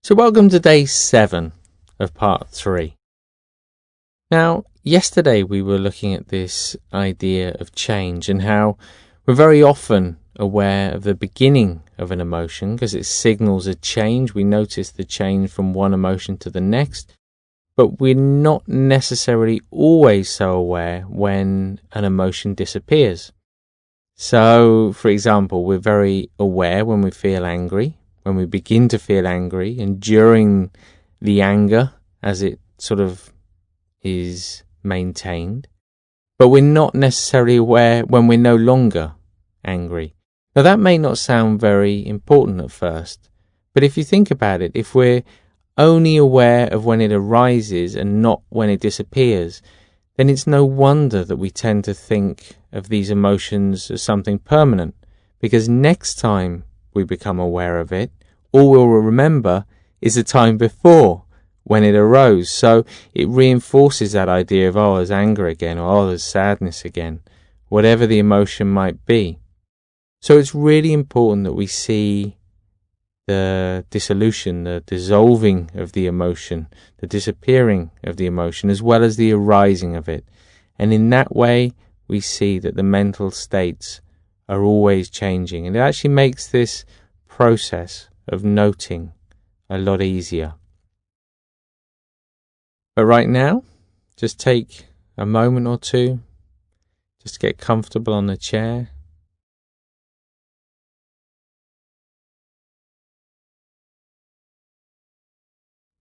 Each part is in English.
So welcome to day 7 of part 3. Now, yesterday we were looking at this idea of change and how we're very often aware of the beginning of an emotion because it signals a change. We notice the change from one emotion to the next, but we're not necessarily always so aware when an emotion disappears. So, for example, we're very aware when we feel angry, when we begin to feel angry, and during the anger as it sort of is maintained. But we're not necessarily aware when we're no longer angry. Now, that may not sound very important at first, but if you think about it, if we're only aware of when it arises and not when it disappears, then it's no wonder that we tend to think of these emotions as something permanent, because next time we become aware of it, all we'll remember is the time before when it arose. So it reinforces that idea of, oh, there's anger again, or oh, there's sadness again, whatever the emotion might be. So it's really important that we see the dissolution, the dissolving of the emotion, the disappearing of the emotion, as well as the arising of it. And in that way, we see that the mental states are always changing. And it actually makes this process of noting a lot easier. But right now, just take a moment or two, just get comfortable on the chair.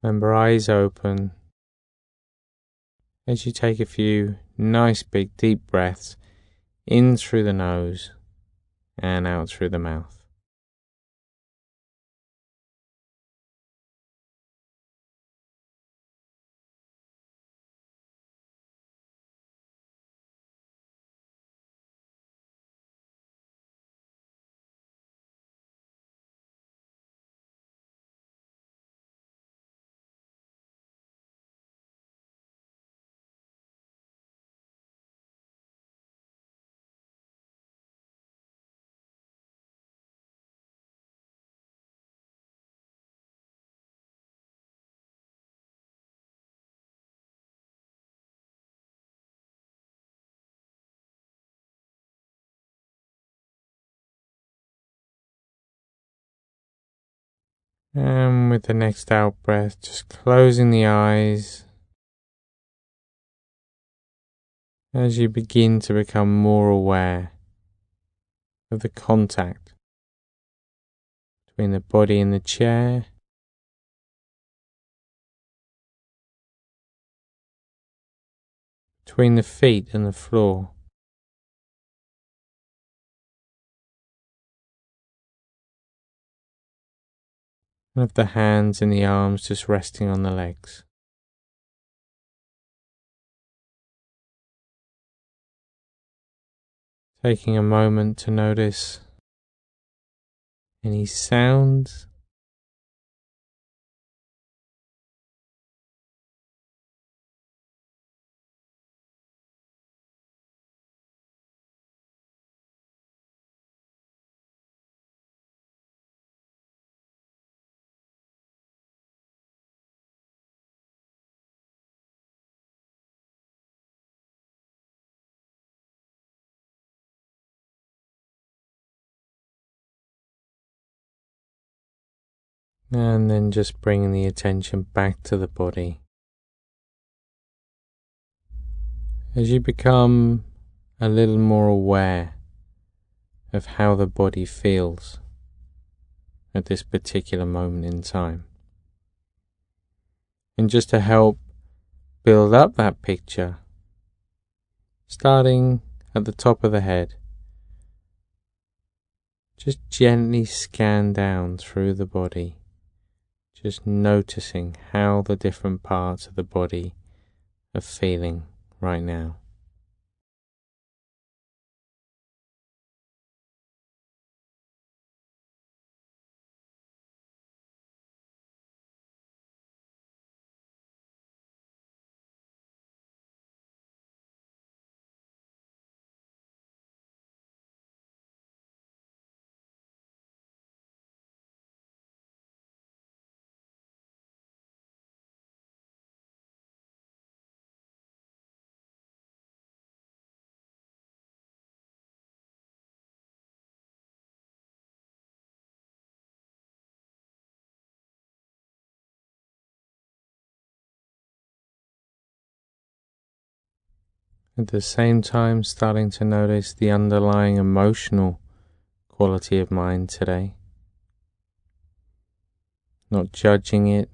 Remember, eyes open as you take a few nice big deep breaths in through the nose and out through the mouth. And with the next out breath, just closing the eyes as you begin to become more aware of the contact between the body and the chair, between the feet and the floor. And of the hands and the arms just resting on the legs. Taking a moment to notice any sounds, and then just bringing the attention back to the body. As you become a little more aware of how the body feels at this particular moment in time. And just to help build up that picture, starting at the top of the head, just gently scan down through the body, just noticing how the different parts of the body are feeling right now. At the same time, starting to notice the underlying emotional quality of mind today. Not judging it,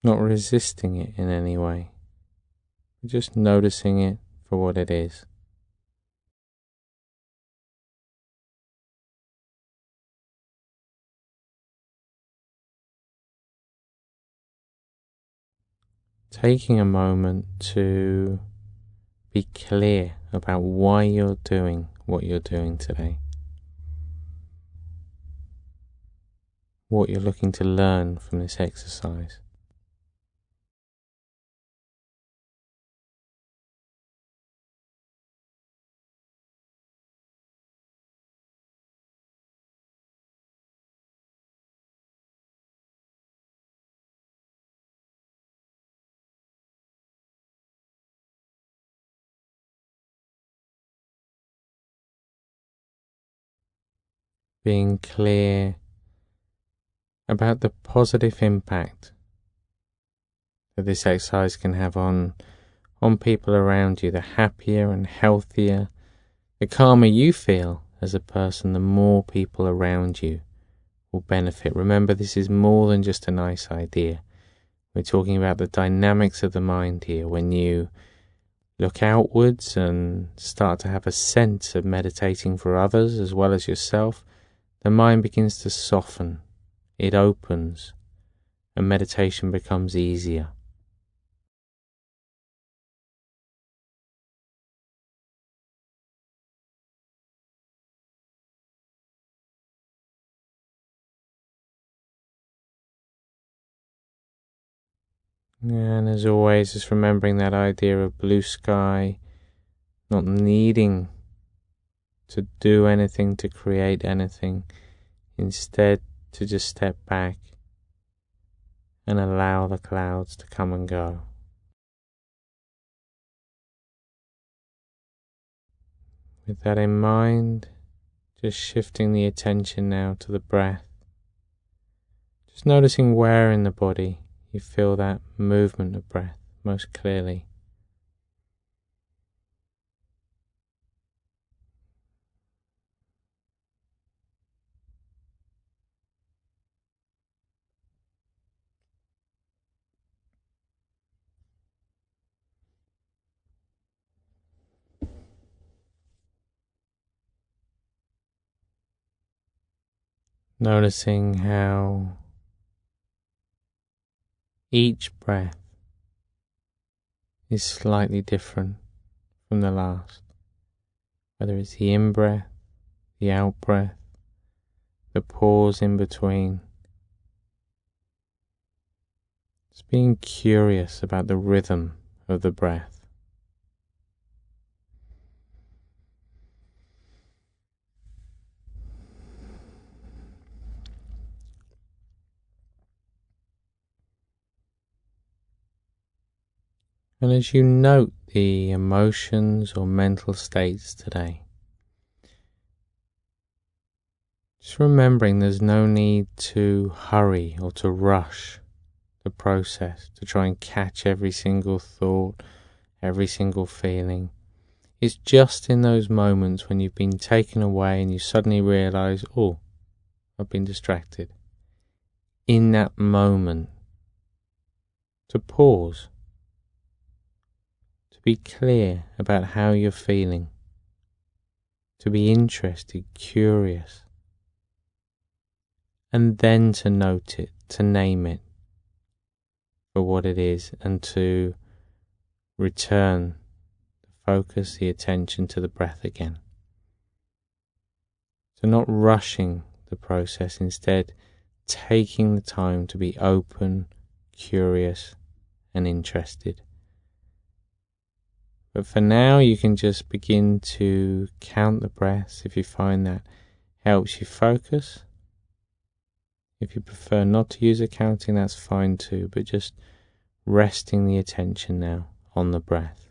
not resisting it in any way, just noticing it for what it is. Taking a moment to be clear about why you're doing what you're doing today. What you're looking to learn from this exercise. Being clear about the positive impact that this exercise can have on people around you. The happier and healthier, the calmer you feel as a person, the more people around you will benefit. Remember, this is more than just a nice idea. We're talking about the dynamics of the mind here. When you look outwards and start to have a sense of meditating for others as well as yourself, the mind begins to soften, it opens, and meditation becomes easier. And as always, just remembering that idea of blue sky, not needing to do anything, to create anything, instead to just step back and allow the clouds to come and go. With that in mind, just shifting the attention now to the breath. Just noticing where in the body you feel that movement of breath most clearly. Noticing how each breath is slightly different from the last. Whether it's the in-breath, the out-breath, the pause in between. Just being curious about the rhythm of the breath. And as you note the emotions or mental states today, just remembering there's no need to hurry or to rush the process, to try and catch every single thought, every single feeling. It's just in those moments when you've been taken away and you suddenly realize, oh, I've been distracted. In that moment, to pause, to be clear about how you're feeling, to be interested, curious, and then to note it, to name it for what it is, and to return the focus, the attention to the breath again. So not rushing the process, instead taking the time to be open, curious, and interested. But for now, you can just begin to count the breaths if you find that helps you focus. If you prefer not to use a counting, that's fine too, but just resting the attention now on the breath.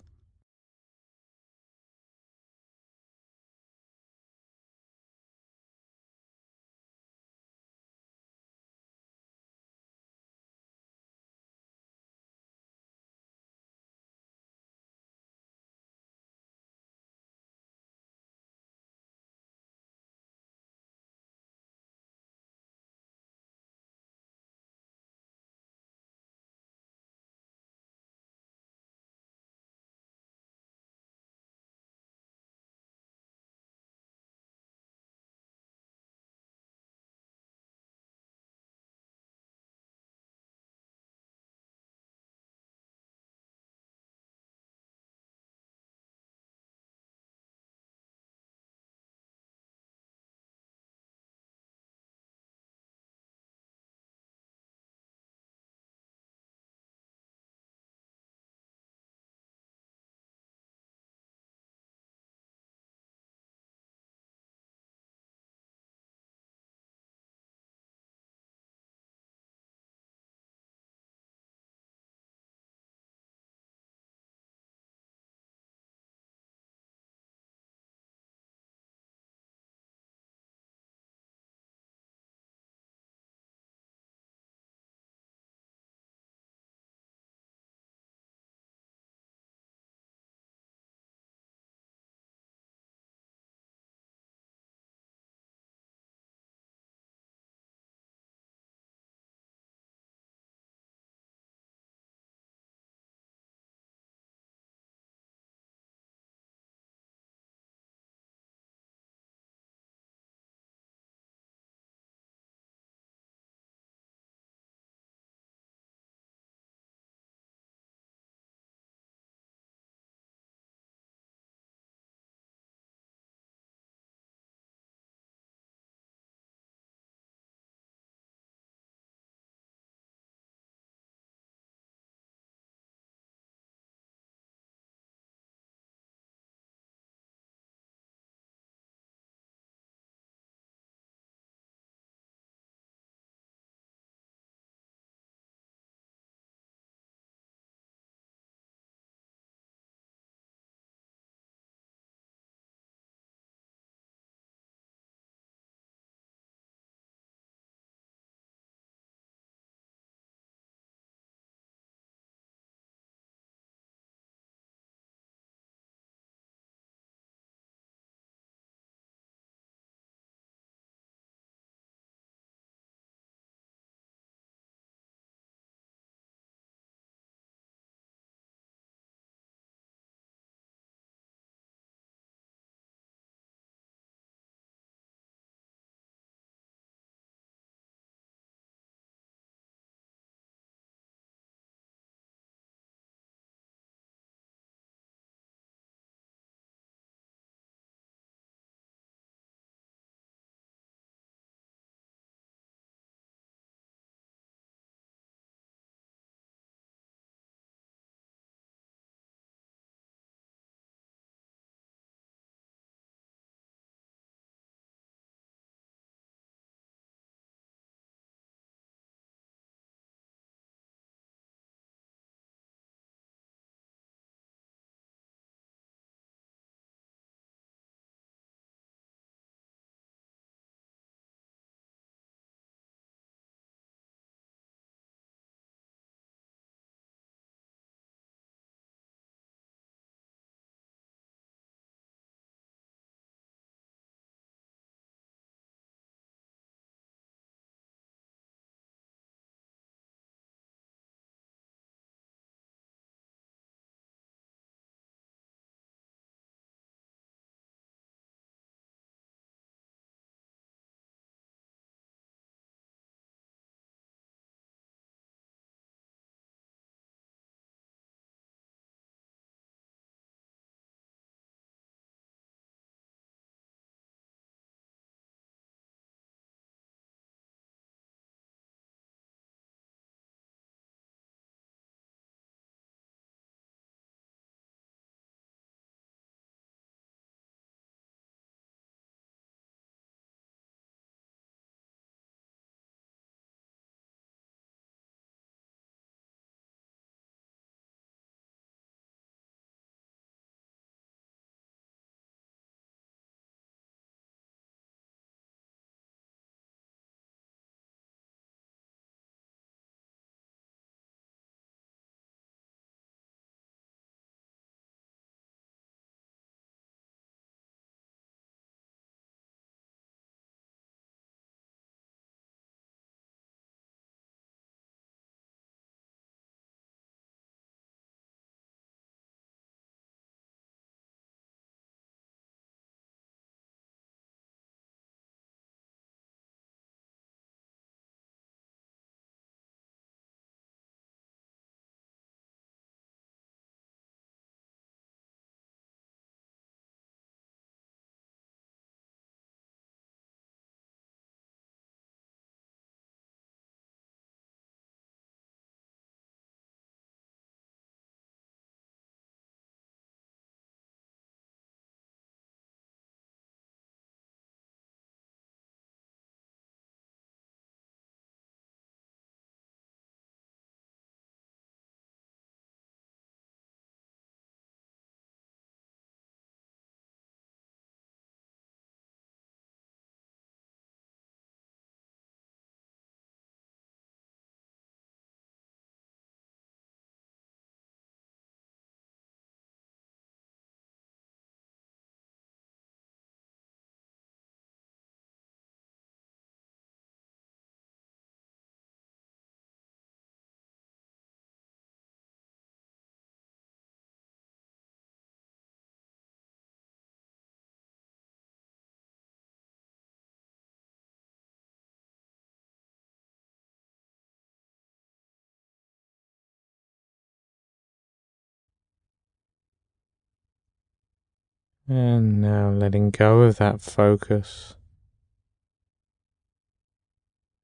And now letting go of that focus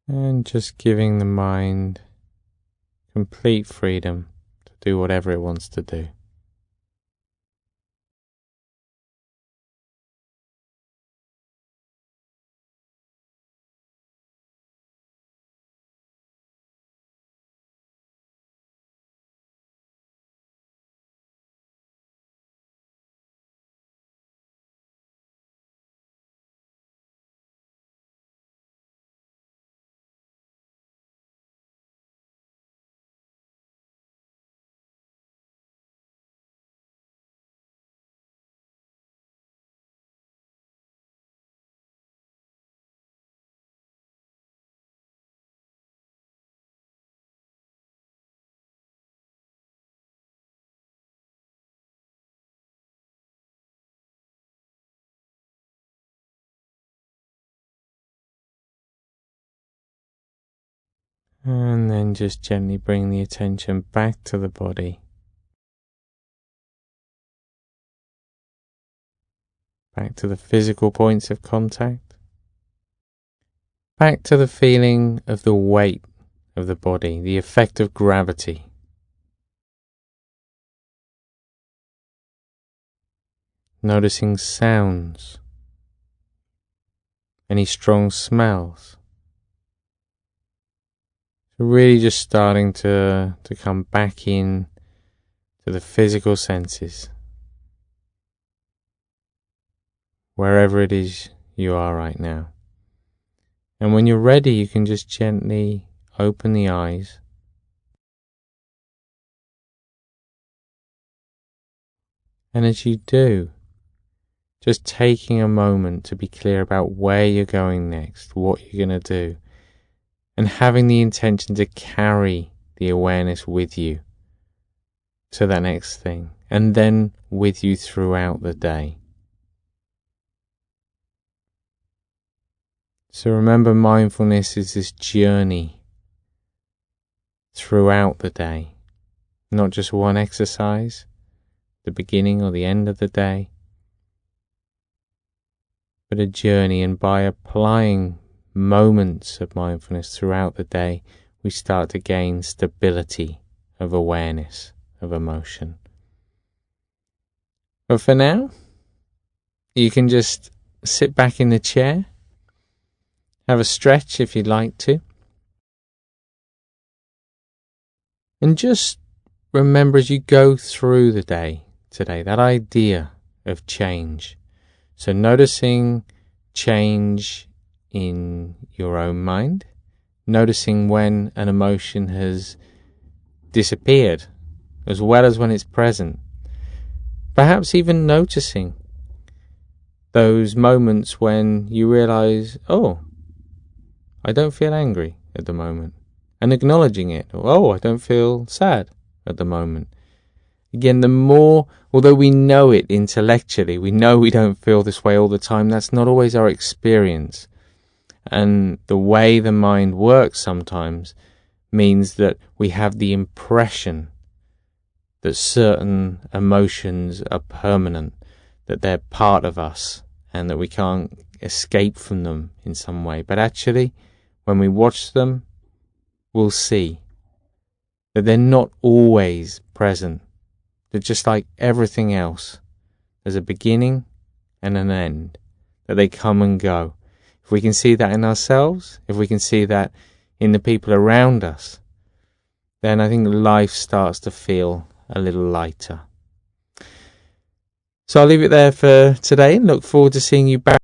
and just giving the mind complete freedom to do whatever it wants to do. And then just gently bring the attention back to the body, back to the physical points of contact, back to the feeling of the weight of the body, the effect of gravity. Noticing sounds, any strong smells. So really just starting to come back in to the physical senses, wherever it is you are right now. And when you're ready, you can just gently open the eyes. And as you do, just taking a moment to be clear about where you're going next, what you're going to do, and having the intention to carry the awareness with you to that next thing, and then with you throughout the day. So remember, mindfulness is this journey throughout the day, not just one exercise, the beginning or the end of the day, but a journey. And by applying moments of mindfulness throughout the day, we start to gain stability of awareness, of emotion. But for now, you can just sit back in the chair, have a stretch if you'd like to, and just remember as you go through the day today, that idea of change. So noticing change in your own mind, noticing when an emotion has disappeared, as well as when it's present. Perhaps even noticing those moments when you realize, oh, I don't feel angry at the moment, and acknowledging it. Or, oh, I don't feel sad at the moment. Again, the more, although we know it intellectually, we know we don't feel this way all the time, that's not always our experience. And the way the mind works sometimes means that we have the impression that certain emotions are permanent, that they're part of us, and that we can't escape from them in some way. But actually, when we watch them, we'll see that they're not always present. They're just like everything else. There's a beginning and an end, that they come and go. If we can see that in ourselves, if we can see that in the people around us, then I think life starts to feel a little lighter. So I'll leave it there for today and look forward to seeing you back